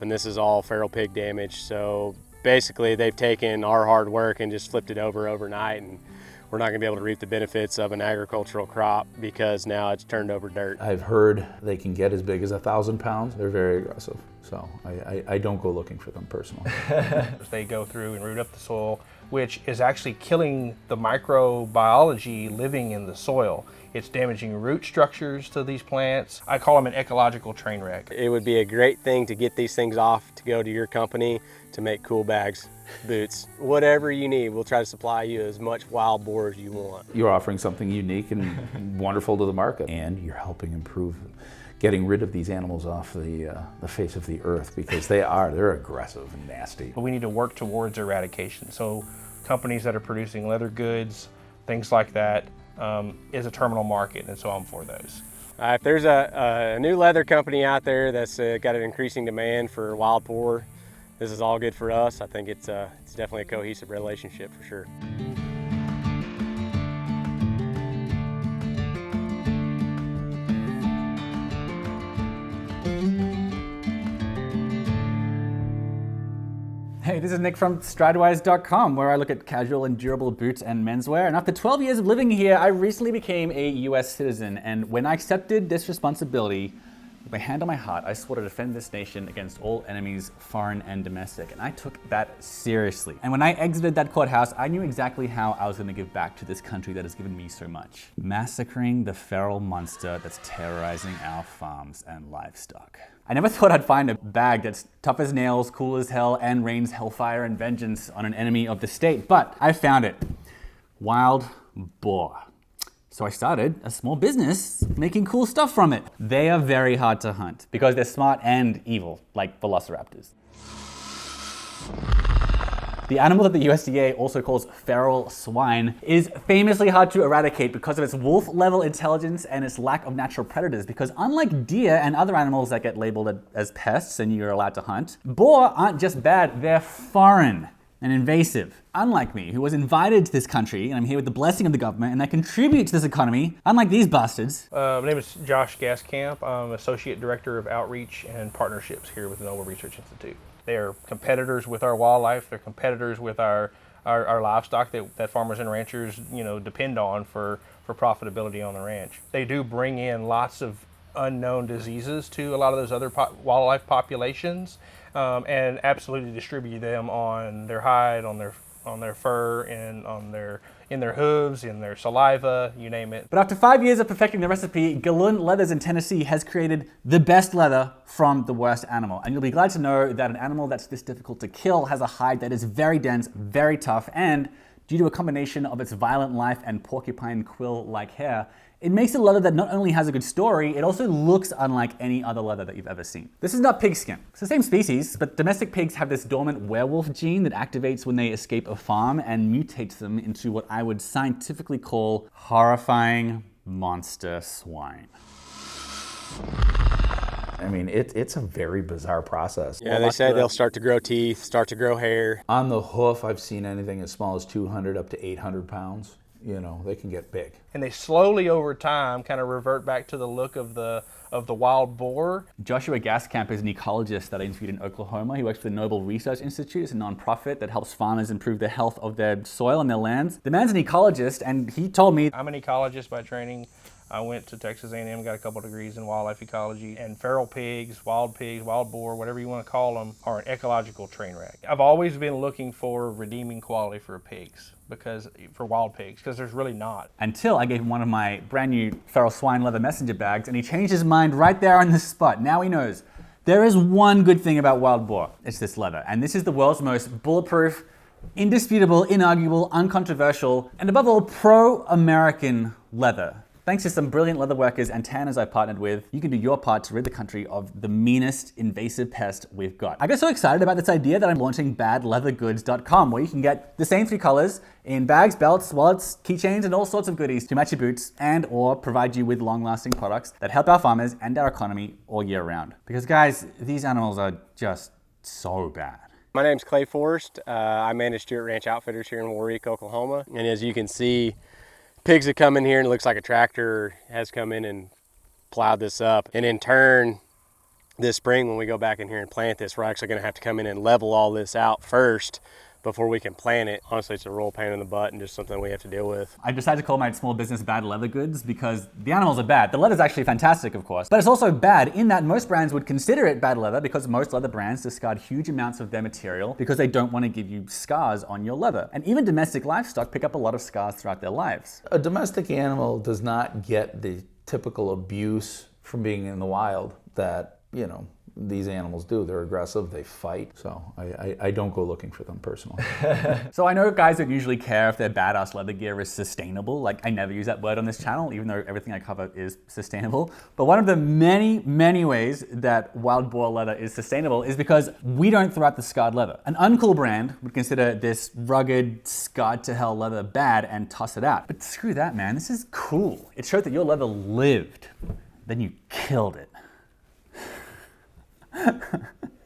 And this is all feral pig damage. So basically they've taken our hard work and just flipped it over overnight, and we're not gonna be able to reap the benefits of an agricultural crop because now it's turned over dirt. I've heard they can get as big as 1,000 pounds. They're very aggressive. So I don't go looking for them personally. They go through and root up the soil, which is actually killing the microbiology living in the soil. It's damaging root structures to these plants. I call them an ecological train wreck. It would be a great thing to get these things off to go to your company to make cool bags, boots, whatever you need. We'll try to supply you as much wild boar as you want. You're offering something unique and wonderful to the market, and you're helping improve getting rid of these animals off the face of the earth, because they're aggressive and nasty. But we need to work towards eradication. So companies that are producing leather goods, things like that, is a terminal market, and so I'm for those. If there's a new leather company out there that's got an increasing demand for wild boar, this is all good for us. I think it's definitely a cohesive relationship for sure. Hey, this is Nick from Stridewise.com, where I look at casual and durable boots and menswear. And after 12 years of living here, I recently became a US citizen. And when I accepted this responsibility, with my hand on my heart, I swore to defend this nation against all enemies, foreign and domestic. And I took that seriously. And when I exited that courthouse, I knew exactly how I was going to give back to this country that has given me so much. Massacring the feral monster that's terrorizing our farms and livestock. I never thought I'd find a bag that's tough as nails, cool as hell, and rains hellfire and vengeance on an enemy of the state, but I found it. Wild boar. So I started a small business making cool stuff from it. They are very hard to hunt because they're smart and evil, like velociraptors. The animal that the USDA also calls feral swine is famously hard to eradicate because of its wolf-level intelligence and its lack of natural predators, because unlike deer and other animals that get labeled as pests and you're allowed to hunt, boar aren't just bad, they're foreign and invasive. Unlike me, who was invited to this country, and I'm here with the blessing of the government, and I contribute to this economy, unlike these bastards. My name is Josh Gaskamp. I'm Associate Director of Outreach and Partnerships here with the Noble Research Institute. They are competitors with our wildlife. They're competitors with our livestock that farmers and ranchers, depend on for profitability on the ranch. They do bring in lots of unknown diseases to a lot of those other wildlife populations, and absolutely distribute them on their hide, on their fur, and in their hooves, in their saliva, you name it. But after 5 years of perfecting the recipe, Gallun Leathers in Tennessee has created the best leather from the worst animal. And you'll be glad to know that an animal that's this difficult to kill has a hide that is very dense, very tough, and due to a combination of its violent life and porcupine quill-like hair, it makes a leather that not only has a good story, it also looks unlike any other leather that you've ever seen. This is not pigskin. It's the same species, but domestic pigs have this dormant werewolf gene that activates when they escape a farm and mutates them into what I would scientifically call horrifying monster swine. I mean, it's a very bizarre process. Yeah, they say they'll start to grow teeth, start to grow hair. On the hoof, I've seen anything as small as 200 up to 800 pounds. They can get big. And they slowly over time kind of revert back to the look of the wild boar. Joshua Gaskamp is an ecologist that I interviewed in Oklahoma. He works for the Noble Research Institute. It's a nonprofit that helps farmers improve the health of their soil and their lands. The man's an ecologist, and he told me, I'm an ecologist by training. I went to Texas A&M, got a couple degrees in wildlife ecology, and feral pigs, wild boar, whatever you want to call them, are an ecological train wreck. I've always been looking for redeeming quality for wild pigs, because there's really not. Until I gave him one of my brand new feral swine leather messenger bags, and he changed his mind right there on the spot. Now he knows. There is one good thing about wild boar. It's this leather, and this is the world's most bulletproof, indisputable, inarguable, uncontroversial, and above all, pro-American leather. Thanks to some brilliant leather workers and tanners I partnered with, you can do your part to rid the country of the meanest invasive pest we've got. I got so excited about this idea that I'm launching badleathergoods.com, where you can get the same 3 colors in bags, belts, wallets, keychains, and all sorts of goodies to match your boots and or provide you with long-lasting products that help our farmers and our economy all year round. Because guys, these animals are just so bad. My name's Clay Forrest. I manage Stewart Ranch Outfitters here in Warwick, Oklahoma. And as you can see, pigs have come in here and it looks like a tractor has come in and plowed this up. And in turn, this spring when we go back in here and plant this, we're actually going to have to come in and level all this out first before we can plant it. Honestly, it's a real pain in the butt and just something we have to deal with. I decided to call my small business Bad Leather Goods because the animals are bad. The leather's actually fantastic, of course, but it's also bad in that most brands would consider it bad leather because most leather brands discard huge amounts of their material because they don't want to give you scars on your leather. And even domestic livestock pick up a lot of scars throughout their lives. A domestic animal does not get the typical abuse from being in the wild that, you know, these animals do. They're aggressive, they fight. So I don't go looking for them personally. So I know guys don't usually care if their badass leather gear is sustainable. Like, I never use that word on this channel, even though everything I cover is sustainable. But one of the many, many ways that wild boar leather is sustainable is because we don't throw out the scarred leather. An uncool brand would consider this rugged, scarred to hell leather bad and toss it out. But screw that, man. This is cool. It showed that your leather lived. Then you killed it.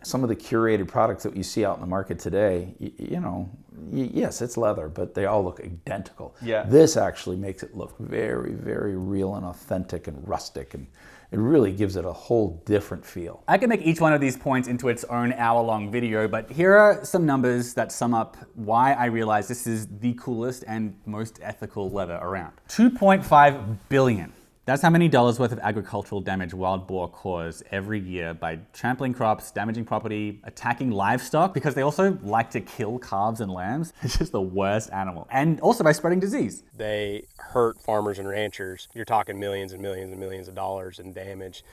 Some of the curated products that you see out in the market today, yes, it's leather, but they all look identical. Yeah. This actually makes it look very, very real and authentic and rustic, and it really gives it a whole different feel. I can make each one of these points into its own hour-long video, but here are some numbers that sum up why I realize this is the coolest and most ethical leather around. 2.5 billion. That's how many dollars worth of agricultural damage wild boar cause every year by trampling crops, damaging property, attacking livestock, because they also like to kill calves and lambs. It's just the worst animal. And also by spreading disease. They hurt farmers and ranchers. You're talking millions and millions and millions of dollars in damage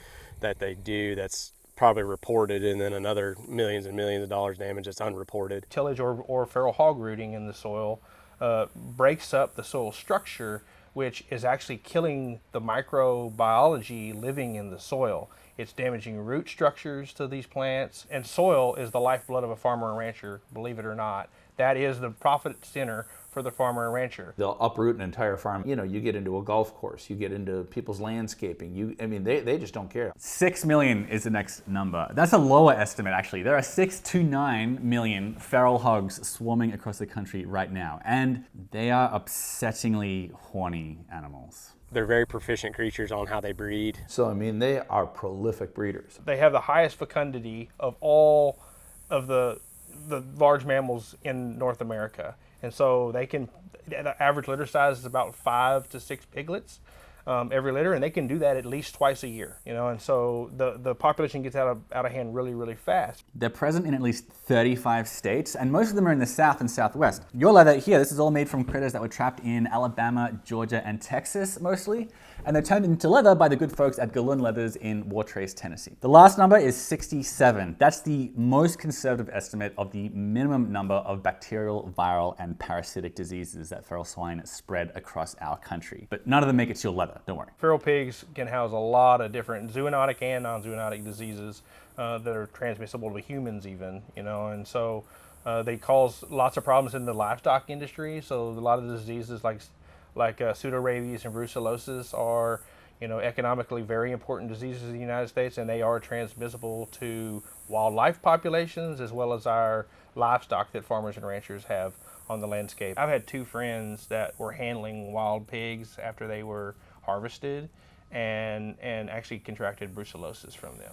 that they do that's probably reported, and then another millions and millions of dollars damage that's unreported. Tillage or feral hog rooting in the soil breaks up the soil structure, which is actually killing the microbiology living in the soil. It's damaging root structures to these plants, and soil is the lifeblood of a farmer and rancher, believe it or not. That is the profit center for the farmer and rancher. They'll uproot an entire farm. You know, you get into a golf course, you get into people's landscaping. They just don't care. 6 million is the next number. That's a lower estimate, actually. There are 6 to 9 million feral hogs swarming across the country right now, and they are upsettingly horny animals. They're very proficient creatures on how they breed. So, they are prolific breeders. They have the highest fecundity of all of the large mammals in North America. And so the average litter size is about 5 to 6 piglets every litter, and they can do that at least twice a year, and so the population gets out of hand really, really fast. They're present in at least 35 states, and most of them are in the South and Southwest. Your leather here, this is all made from critters that were trapped in Alabama, Georgia, and Texas mostly, and they're turned into leather by the good folks at Gallun Leathers in Waterways, Tennessee. The last number is 67. That's the most conservative estimate of the minimum number of bacterial, viral, and parasitic diseases that feral swine spread across our country. But none of them make it to your leather, don't worry. Feral pigs can house a lot of different zoonotic and non-zoonotic diseases that are transmissible to humans even, and so they cause lots of problems in the livestock industry. So a lot of the diseases like pseudorabies and brucellosis are, economically very important diseases in the United States, and they are transmissible to wildlife populations as well as our livestock that farmers and ranchers have on the landscape. I've had 2 friends that were handling wild pigs after they were harvested and actually contracted brucellosis from them.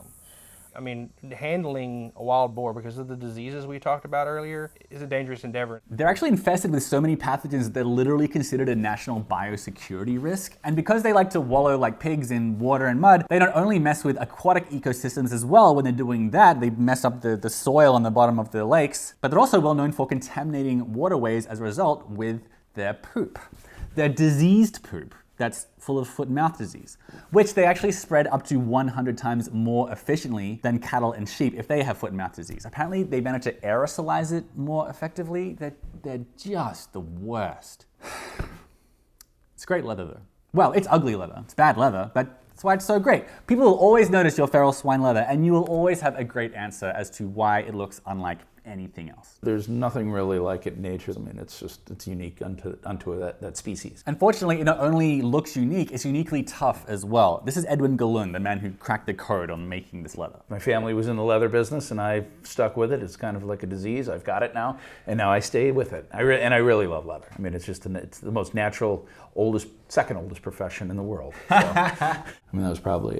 Handling a wild boar because of the diseases we talked about earlier is a dangerous endeavor. They're actually infested with so many pathogens that they're literally considered a national biosecurity risk. And because they like to wallow like pigs in water and mud, they not only mess with aquatic ecosystems as well. When they're doing that, they mess up the soil on the bottom of the lakes, but they're also well known for contaminating waterways as a result with their poop. Their diseased poop that's full of foot and mouth disease, which they actually spread up to 100 times more efficiently than cattle and sheep if they have foot and mouth disease. Apparently they manage to aerosolize it more effectively. They're just the worst. It's great leather though. Well, it's ugly leather. It's bad leather, but that's why it's so great. People will always notice your feral swine leather, and you will always have a great answer as to why it looks unlike anything else. There's nothing really like it in nature. It's unique unto that species. Unfortunately, it not only looks unique, it's uniquely tough as well. This is Edwin Gallun, the man who cracked the code on making this leather. My family was in the leather business, and I stuck with it. It's kind of like a disease. I've got it now, and now I stay with it. I really love leather. It's the most natural, second oldest profession in the world. So, that was probably,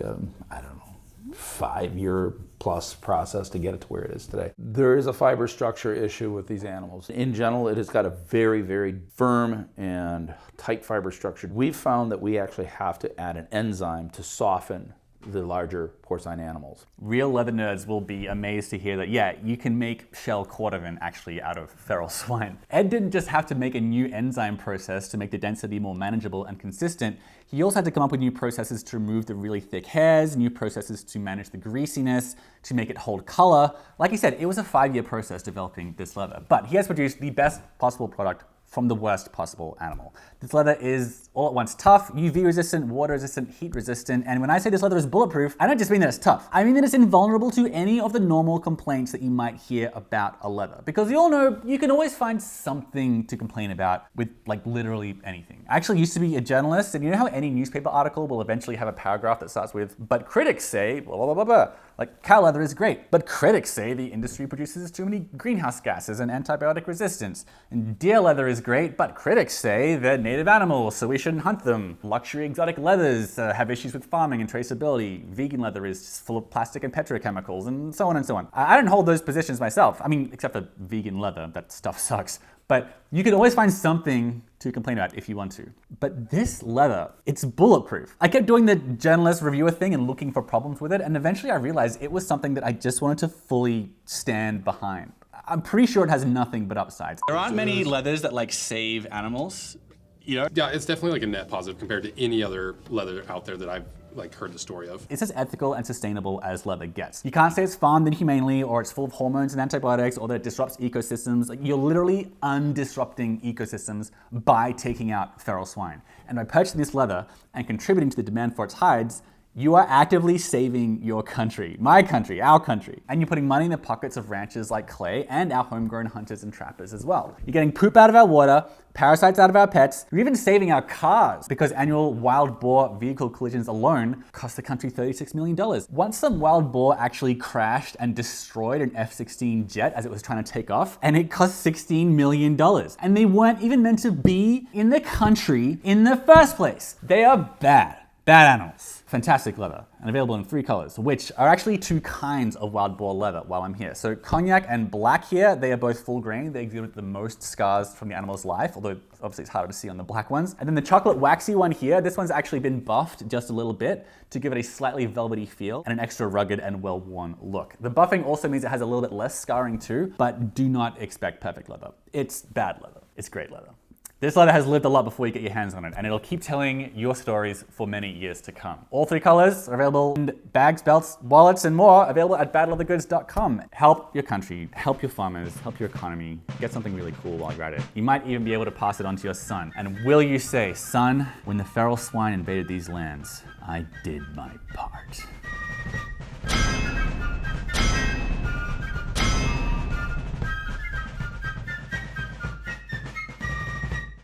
5-year plus process to get it to where it is today. There is a fiber structure issue with these animals. In general, it has got a very, very firm and tight fiber structure. We've found that we actually have to add an enzyme to soften the larger porcine animals. Real leather nerds will be amazed to hear that, yeah, you can make shell cordovan actually out of feral swine. Ed didn't just have to make a new enzyme process to make the density more manageable and consistent. He also had to come up with new processes to remove the really thick hairs, new processes to manage the greasiness, to make it hold color. Like he said, it was a 5-year process developing this leather, but he has produced the best possible product from the worst possible animal. This leather is all at once tough, UV resistant, water resistant, heat resistant, and when I say this leather is bulletproof, I don't just mean that it's tough. I mean that it's invulnerable to any of the normal complaints that you might hear about a leather. Because you all know you can always find something to complain about with like literally anything. I actually used to be a journalist, and you know how any newspaper article will eventually have a paragraph that starts with, but critics say, blah, blah, blah, blah, blah. Like, cow leather is great, but critics say the industry produces too many greenhouse gases and antibiotic resistance. And deer leather is great, but critics say they're native animals, so we shouldn't hunt them. Luxury exotic leathers have issues with farming and traceability. Vegan leather is just full of plastic and petrochemicals, and so on and so on. I don't hold those positions myself. I mean, except for vegan leather, that stuff sucks. But you can always find something to complain about if you want to. But this leather, it's bulletproof. I kept doing the journalist reviewer thing and looking for problems with it, and eventually I realized it was something that I just wanted to fully stand behind. I'm pretty sure it has nothing but upsides. There aren't many leathers that like save animals, you know? Yeah, it's definitely like a net positive compared to any other leather out there that I've like heard the story of. It's as ethical and sustainable as leather gets. You can't say it's farmed inhumanely, or it's full of hormones and antibiotics, or that it disrupts ecosystems. Like, you're literally undisrupting ecosystems by taking out feral swine. And by purchasing this leather and contributing to the demand for its hides, you are actively saving your country, my country, our country. And you're putting money in the pockets of ranchers like Clay and our homegrown hunters and trappers as well. You're getting poop out of our water, parasites out of our pets. You're even saving our cars, because annual wild boar vehicle collisions alone cost the country $36 million. Once some wild boar actually crashed and destroyed an F-16 jet as it was trying to take off, and it cost $16 million. And they weren't even meant to be in the country in the first place. They are bad. Bad animals. Fantastic leather, and available in 3 colors, which are actually 2 kinds of wild boar leather while I'm here. So cognac and black here, they are both full grain. They exhibit the most scars from the animal's life, although obviously it's harder to see on the black ones. And then the chocolate waxy one here, this one's actually been buffed just a little bit to give it a slightly velvety feel and an extra rugged and well-worn look. The buffing also means it has a little bit less scarring too, but do not expect perfect leather. It's bad leather. It's great leather. This leather has lived a lot before you get your hands on it, and it'll keep telling your stories for many years to come. All 3 colors are available in bags, belts, wallets, and more, available at badleathergoods.com. Help your country, help your farmers, help your economy, get something really cool while you're at it. You might even be able to pass it on to your son. And will you say, son, when the feral swine invaded these lands, I did my part.